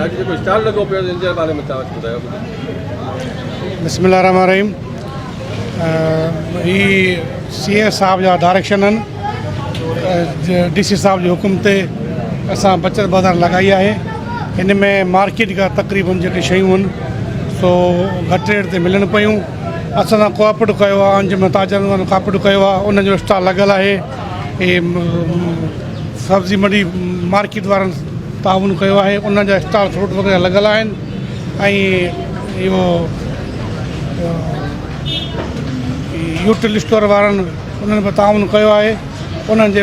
अॼु जेको स्टॉल लॻो पियो इन जे बारे में तव्हां ॿुधायो। बिस्मिल्लाहिर्रहमानिर्रहीम। ही सीए साहब जा डायरेक्शन आहिनि, डीसी साहब जे हुकुम ते असां बचत बाज़ार लॻाई आहे। हिन में मार्केट खां तक़रीबन जेके शयूं आहिनि सो घटि रेट ते मिलनि पियूं। असां सां कोऑपरेट कयो आहे, अंजुमन ताजरनि वारनि कोऑपरेट कयो आहे, उनजो स्टॉल लॻियल आहे। हे सब्ज़ी मंडी मार्केट वारनि ताउन कयो आहे, उनजा स्टॉल फ्रूट वग़ैरह लॻियल आहिनि। ऐं इहो यूटिल स्टोर वारनि उन्हनि बि ताउन कयो आहे, उन्हनि जे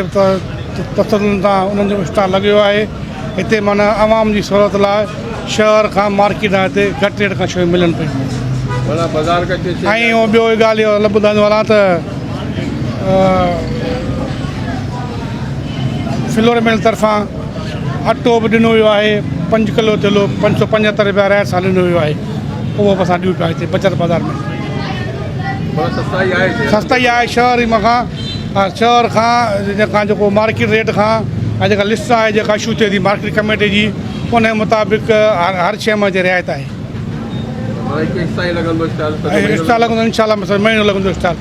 तसदुन सां उन्हनि जो स्टॉल लॻियो आहे। हिते माना आवाम जी सहूलियत लाइ शहर खां मार्केट आहे हिते घटि रेट खां शयूं मिलनि पियूं। बाज़ार का ऐं ॿियो ॻाल्हि इहो ॿुधाइण वारा त फ्लोरमेल तरफ़ां अटो बि ॾिनो वियो आहे 5 किलो किलो 575 रुपया रियायत सां ॾिनो वियो आहे। उहो बि असां ॾियूं पिया हिते बचत बाज़ार में। सस्ताई आहे शहर खां, शहर खां जेको मार्केट रेट खां ऐं जेका लिस्ट आहे जेका इशू थिए थी मार्केट कमेटी जी उन जे मुताबिक़ हर शइ में रियायत आहे। स्टॉल लॻंदो इनशाला महीनो लॻंदो स्टॉल।